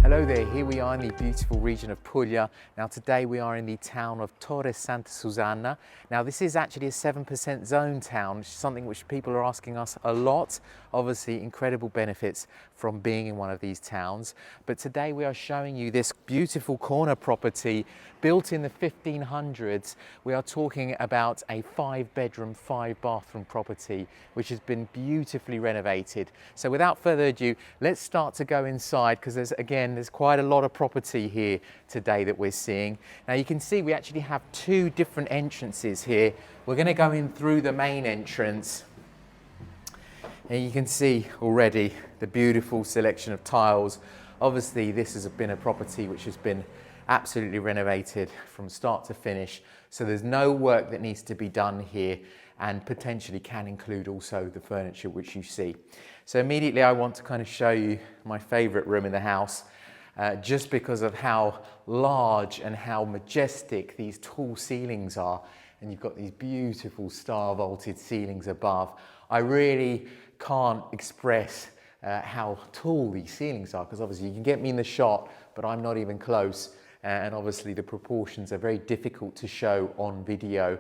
Hello there, here we are in the beautiful region of Puglia. Now today we are in the town of Torre Susanna. Now this is actually a 7% zone town, which is something which people are asking us a lot. Obviously incredible benefits from being in one of these towns. But today we are showing you this beautiful corner property built in the 1500s. We are talking about a 5-bedroom, 5-bathroom property which has been beautifully renovated. So without further ado, let's start to go inside because there's quite a lot of property here today that we're seeing. Now you can see we actually have 2 different entrances here. We're going to go in through the main entrance. And you can see already the beautiful selection of tiles. Obviously this has been a property which has been absolutely renovated from start to finish. So there's no work that needs to be done here, and potentially can include also the furniture which you see. So immediately I want to kind of show you my favorite room in the house. Just because of how large and how majestic these tall ceilings are. And you've got these beautiful star vaulted ceilings above. I really can't express how tall these ceilings are, because obviously you can get me in the shot, but I'm not even close. And obviously the proportions are very difficult to show on video.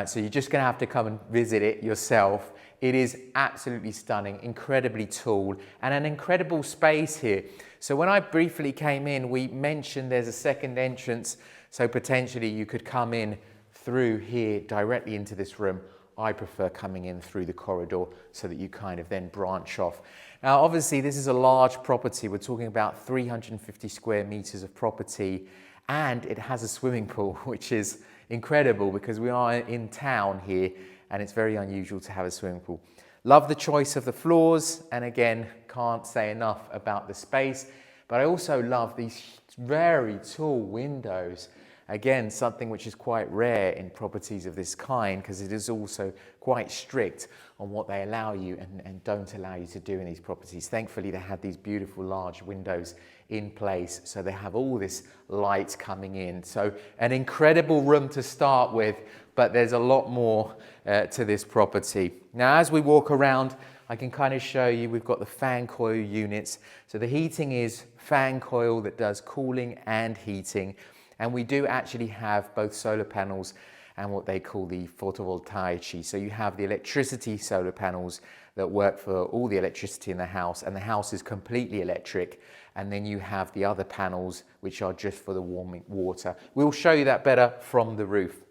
So you're just gonna have to come and visit it yourself. It is absolutely stunning, incredibly tall, and an incredible space here. So when I briefly came in, we mentioned there's a second entrance, so potentially you could come in through here directly into this room. I prefer coming in through the corridor so that you kind of then branch off. Now obviously this is a large property. We're talking about 350 square meters of property, and it has a swimming pool, which is incredible because we are in town here and it's very unusual to have a swimming pool. Love the choice of the floors, and again, can't say enough about the space, but I also love these very tall windows. Again, something which is quite rare in properties of this kind, because it is also quite strict on what they allow you and don't allow you to do in these properties. Thankfully, they had these beautiful large windows in place, so they have all this light coming in. So an incredible room to start with, but there's a lot more to this property. Now, as we walk around, I can kind of show you, we've got the fan coil units. So the heating is fan coil that does cooling and heating. And we do actually have both solar panels and what they call the photovoltaici. So you have the electricity solar panels that work for all the electricity in the house, and the house is completely electric. And then you have the other panels which are just for the warming water. We'll show you that better from the roof.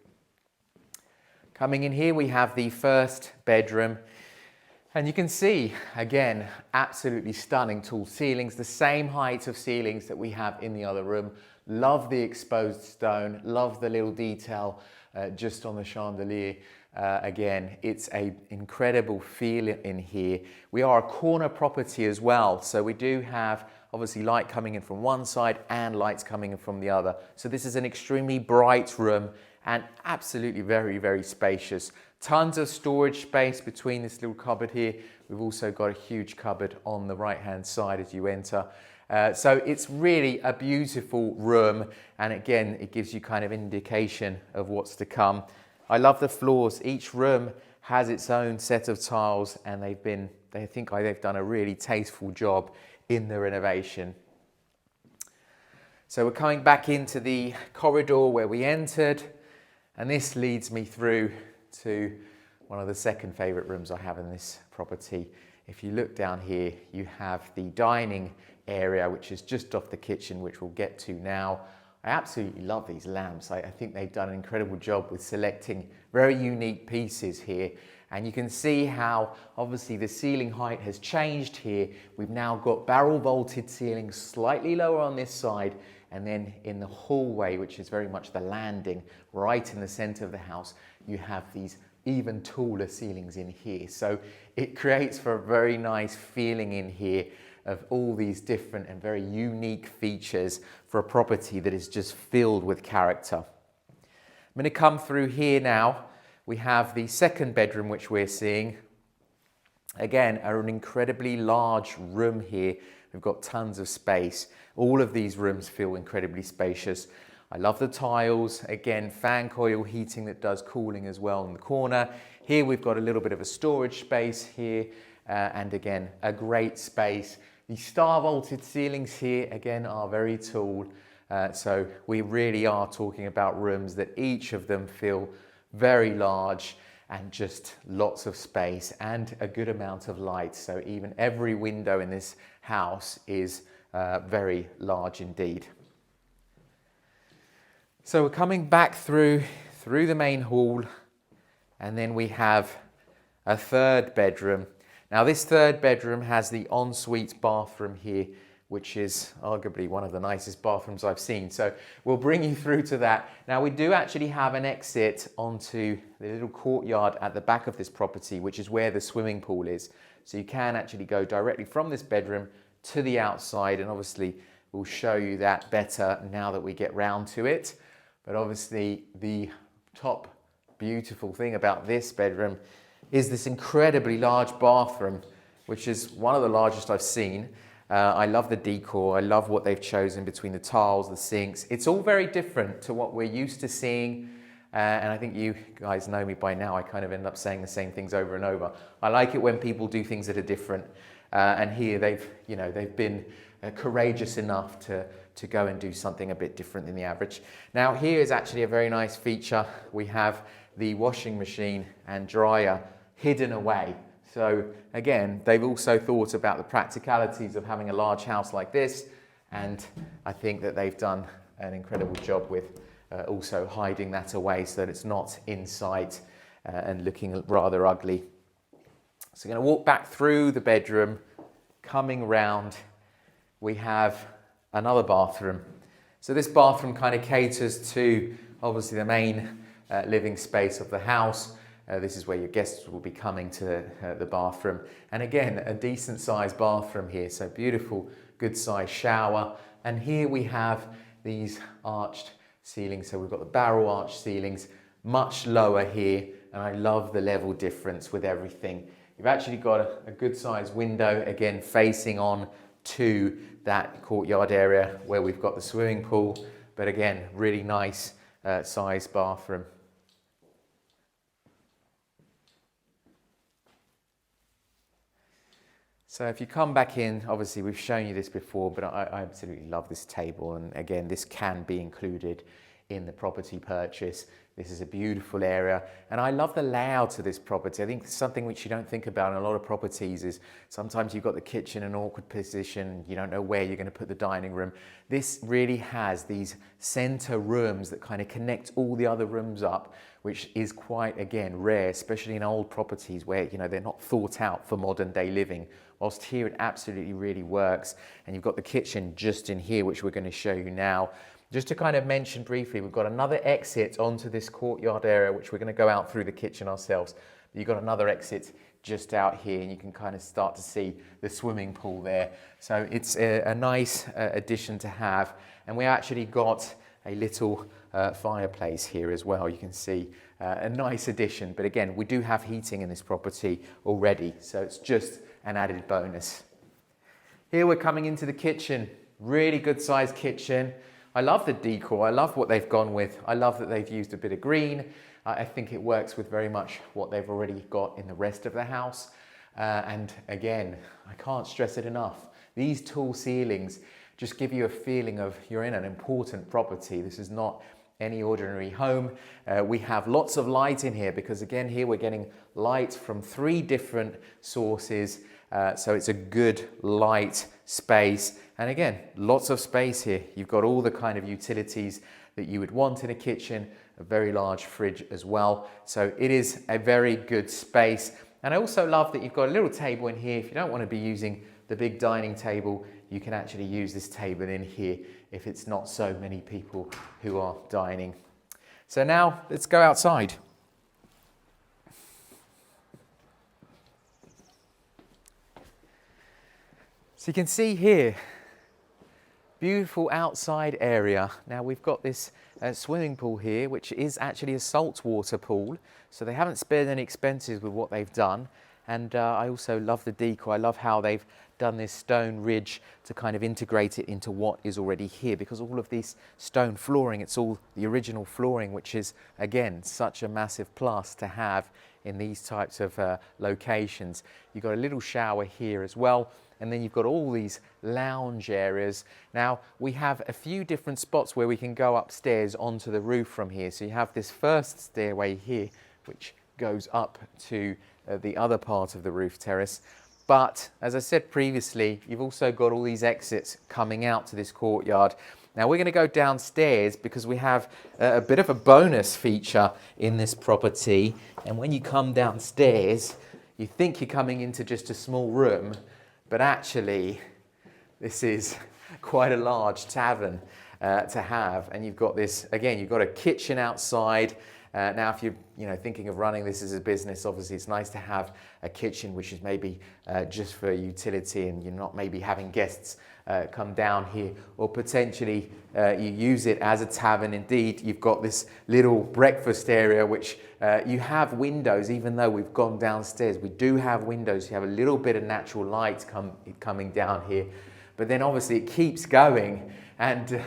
Coming in here, we have the first bedroom. And you can see, again, absolutely stunning tall ceilings, the same height of ceilings that we have in the other room. Love the exposed stone, love the little detail just on the chandelier. Again, it's an incredible feel in here. We are a corner property as well, so we do have obviously light coming in from one side and lights coming in from the other. So this is an extremely bright room and absolutely very, very spacious. Tons of storage space between this little cupboard here. We've also got a huge cupboard on the right-hand side as you enter. So it's really a beautiful room, and again, it gives you kind of indication of what's to come. I love the floors. Each room has its own set of tiles, and they've done a really tasteful job in the renovation. So we're coming back into the corridor where we entered, and this leads me through to one of the second favorite rooms I have in this property. If you look down here, you have the dining area, which is just off the kitchen, which we'll get to now. I absolutely love these lamps. I think they've done an incredible job with selecting very unique pieces here. And you can see how obviously the ceiling height has changed here. We've now got barrel vaulted ceilings slightly lower on this side, and then in the hallway, which is very much the landing right in the center of the house, you have these even taller ceilings in here. So it creates for a very nice feeling in here of all these different and very unique features for a property that is just filled with character. I'm going to come through here now. We have the second bedroom which we're seeing. Again, an incredibly large room here. We've got tons of space. All of these rooms feel incredibly spacious. I love the tiles. Again, fan coil heating that does cooling as well in the corner. Here we've got a little bit of a storage space here. And again, a great space. The star vaulted ceilings here again are very tall. So we really are talking about rooms that each of them feel very large and just lots of space and a good amount of light. So even every window in this house is very large indeed. So we're coming back through the main hall, and then we have a third bedroom. Now this third bedroom has the ensuite bathroom here, which is arguably one of the nicest bathrooms I've seen. So we'll bring you through to that. Now we do actually have an exit onto the little courtyard at the back of this property, which is where the swimming pool is. So you can actually go directly from this bedroom to the outside, and obviously we'll show you that better now that we get round to it. But obviously the top beautiful thing about this bedroom is this incredibly large bathroom, which is one of the largest I've seen. I love the decor. I love what they've chosen between the tiles, the sinks. It's all very different to what we're used to seeing. And I think you guys know me by now. I kind of end up saying the same things over and over. I like it when people do things that are different. And here they've been courageous enough to go and do something a bit different than the average. Now here is actually a very nice feature. We have the washing machine and dryer hidden away. So again, they've also thought about the practicalities of having a large house like this, and I think that they've done an incredible job with also hiding that away so that it's not in sight and looking rather ugly. So we're going to walk back through the bedroom, coming round, we have another bathroom. So this bathroom kind of caters to obviously the main living space of the house. This is where your guests will be coming to the bathroom. And again, a decent sized bathroom here. So beautiful, good sized shower. And here we have these arched ceilings. So we've got the barrel arch ceilings, much lower here. And I love the level difference with everything. You've actually got a good sized window, again, facing on to that courtyard area where we've got the swimming pool. But again, really nice sized bathroom. So if you come back in, obviously we've shown you this before, but I absolutely love this table. And again, this can be included in the property purchase. This is a beautiful area. And I love the layout of this property. I think something which you don't think about in a lot of properties is sometimes you've got the kitchen in an awkward position. You don't know where you're going to put the dining room. This really has these center rooms that kind of connect all the other rooms up, which is quite, again, rare, especially in old properties where, they're not thought out for modern day living. Whilst here it absolutely really works. And you've got the kitchen just in here, which we're going to show you now. Just to kind of mention briefly, we've got another exit onto this courtyard area, which we're going to go out through the kitchen ourselves. But you've got another exit just out here, and you can kind of start to see the swimming pool there. So it's a nice addition to have. And we actually got a little fireplace here as well. You can see a nice addition. But again, we do have heating in this property already, so it's just an added bonus. Here we're coming into the kitchen. Really good sized kitchen. I love the decor. I love what they've gone with. I love that they've used a bit of green. I think it works with very much what they've already got in the rest of the house. And again, I can't stress it enough. These tall ceilings just give you a feeling of you're in an important property. This is not any ordinary home. We have lots of light in here because again, here we're getting light from 3 different sources. So it's a good light space. And again, lots of space here. You've got all the kind of utilities that you would want in a kitchen, a very large fridge as well. So it is a very good space. And I also love that you've got a little table in here. If you don't want to be using the big dining table, you can actually use this table in here if it's not so many people who are dining. So now let's go outside. So you can see here, beautiful outside area. Now we've got this swimming pool here, which is actually a saltwater pool. So they haven't spared any expenses with what they've done. And I also love the decor. I love how they've done this stone ridge to kind of integrate it into what is already here, because all of this stone flooring, it's all the original flooring, which is, again, such a massive plus to have in these types of locations. You've got a little shower here as well. and then you've got all these lounge areas. Now we have a few different spots where we can go upstairs onto the roof from here. So you have this first stairway here, which goes up to the other part of the roof terrace. But as I said previously, you've also got all these exits coming out to this courtyard. Now we're going to go downstairs because we have a bit of a bonus feature in this property. And when you come downstairs, you think you're coming into just a small room, but actually this is quite a large tavern to have. And you've got this, again, you've got a kitchen outside. Now, if you're thinking of running this as a business, obviously it's nice to have a kitchen which is maybe just for utility, and you're not maybe having guests come down here, or potentially you use it as a tavern. Indeed, you've got this little breakfast area which you have windows. Even though we've gone downstairs, we do have windows. You have a little bit of natural light coming down here, but then obviously it keeps going. And,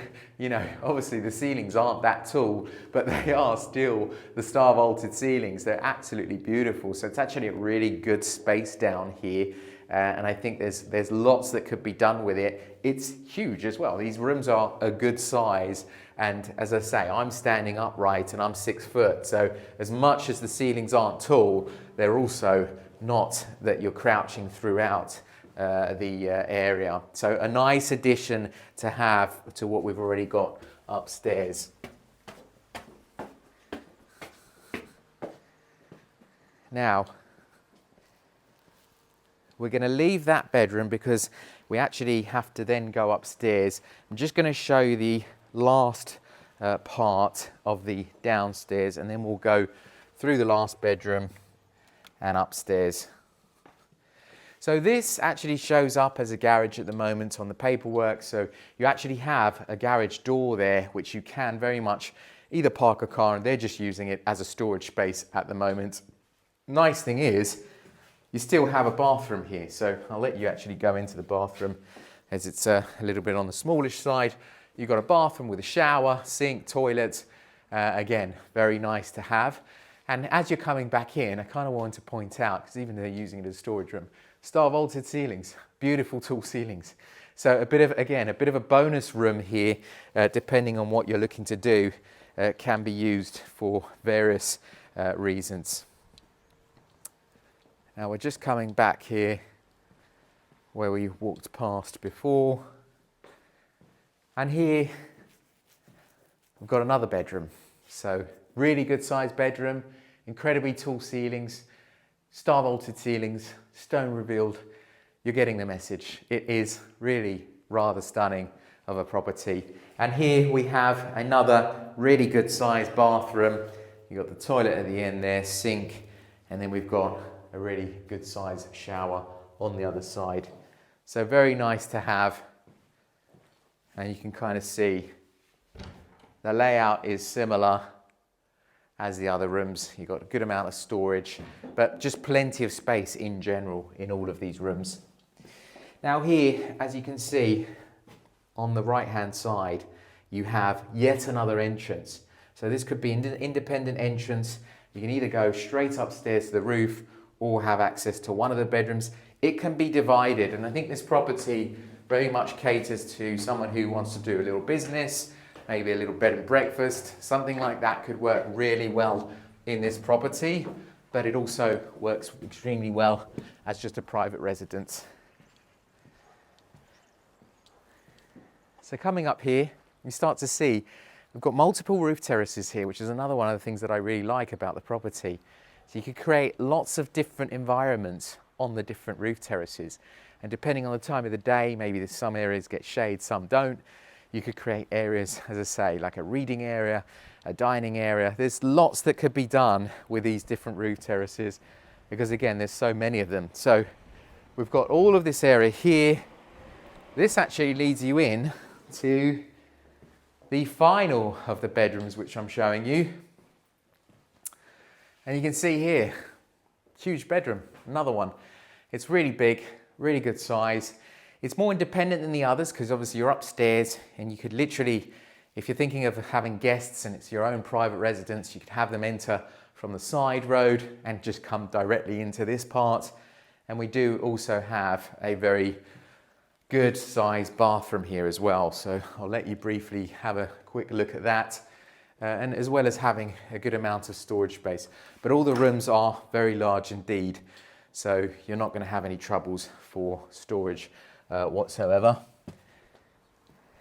obviously the ceilings aren't that tall, but they are still the star vaulted ceilings. They're absolutely beautiful. So it's actually a really good space down here. And I think there's lots that could be done with it. It's huge as well. These rooms are a good size. And as I say, I'm standing upright and I'm 6 foot. So as much as the ceilings aren't tall, they're also not that you're crouching throughout the area. So a nice addition to have to what we've already got upstairs. Now, we're going to leave that bedroom because we actually have to then go upstairs. I'm just going to show you the last part of the downstairs, and then we'll go through the last bedroom and upstairs. So this actually shows up as a garage at the moment on the paperwork. So you actually have a garage door there, which you can very much either park a car, and they're just using it as a storage space at the moment. Nice thing is, you still have a bathroom here. So I'll let you actually go into the bathroom, as it's a little bit on the smallish side. You've got a bathroom with a shower, sink, toilet. Again, very nice to have. And as you're coming back in, I kind of want to point out, because even though they're using it as a storage room, star vaulted ceilings, beautiful tall ceilings. So a bit of a bonus room here, depending on what you're looking to do, can be used for various reasons. Now we're just coming back here where we walked past before. And here we've got another bedroom. So really good sized bedroom, incredibly tall ceilings, star vaulted ceilings, stone revealed. You're getting the message. It is really rather stunning of a property. And here we have another really good sized bathroom. You've got the toilet at the end there, sink, and then we've got a really good sized shower on the other side. So very nice to have. And you can kind of see the layout is similar as the other rooms. You've got a good amount of storage, but just plenty of space in general in all of these rooms. Now here, as you can see, on the right-hand side, you have yet another entrance. So this could be an independent entrance. You can either go straight upstairs to the roof or have access to one of the bedrooms. It can be divided, and I think this property very much caters to someone who wants to do a little business, maybe a little bed and breakfast. Something like that could work really well in this property, but it also works extremely well as just a private residence. So coming up here, you start to see we've got multiple roof terraces here, which is another one of the things that I really like about the property. So you could create lots of different environments on the different roof terraces. And depending on the time of the day, maybe some areas get shade, some don't. You could create areas, as I say, like a reading area, a dining area. There's lots that could be done with these different roof terraces because, again, there's so many of them. So we've got all of this area here. This actually leads you in to the final of the bedrooms, which I'm showing you. And you can see here, huge bedroom, another one. It's really big, really good size. It's more independent than the others because obviously you're upstairs and you could literally, if you're thinking of having guests and it's your own private residence, you could have them enter from the side road and just come directly into this part. And we do also have a very good sized bathroom here as well. So I'll let you briefly have a quick look at that. And as well as having a good amount of storage space. But all the rooms are very large indeed, so you're not going to have any troubles for storage whatsoever.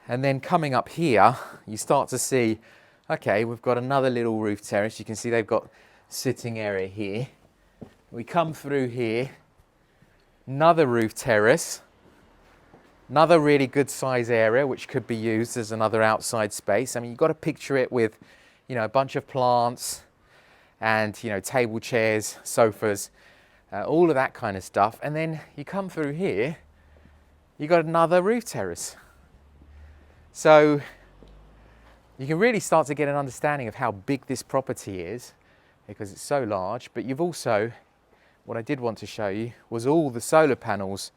And then coming up here, you start to see, okay, we've got another little roof terrace. You can see they've got sitting area here. We come through here, another roof terrace, another really good size area which could be used as another outside space. I mean, you've got to picture it with, you know, a bunch of plants and, you know, table chairs, sofas, all of that kind of stuff. And then you come through here, you've got another roof terrace. So you can really start to get an understanding of how big this property is because it's so large. But you've also, what I did want to show you was all the solar panels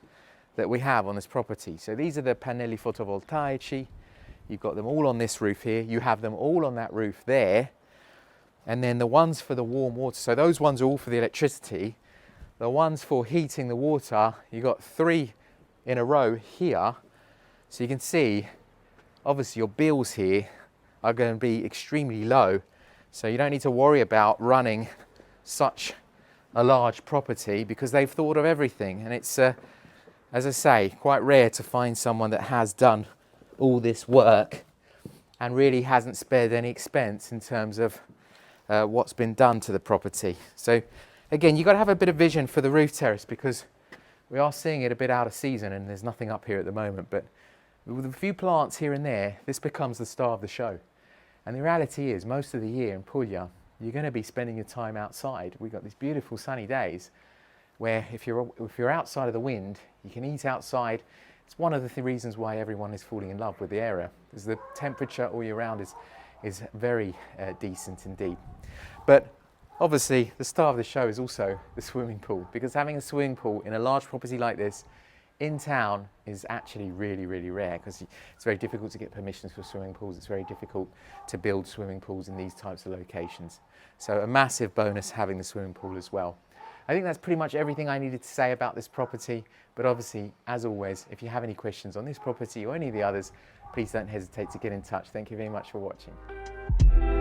that we have on this property. So these are the pannelli fotovoltaici. You've got them all on this roof here. You have them all on that roof there. And then the ones for the warm water. So those ones are all for the electricity. The ones for heating the water, you've got 3 in a row here. So you can see, obviously your bills here are going to be extremely low. So you don't need to worry about running such a large property because they've thought of everything. And it's, as I say, quite rare to find someone that has done all this work and really hasn't spared any expense in terms of what's been done to the property. So again, you've got to have a bit of vision for the roof terrace because we are seeing it a bit out of season and there's nothing up here at the moment. But with a few plants here and there, this becomes the star of the show. And the reality is, most of the year in Puglia, you're going to be spending your time outside. We've got these beautiful sunny days where if you're outside of the wind, you can eat outside. It's one of the reasons why everyone is falling in love with the area, because the temperature all year round is very decent indeed. But obviously, the star of the show is also the swimming pool, because having a swimming pool in a large property like this in town is actually really, really rare, because it's very difficult to get permissions for swimming pools. It's very difficult to build swimming pools in these types of locations. So a massive bonus having the swimming pool as well. I think that's pretty much everything I needed to say about this property. But obviously, as always, if you have any questions on this property or any of the others, please don't hesitate to get in touch. Thank you very much for watching.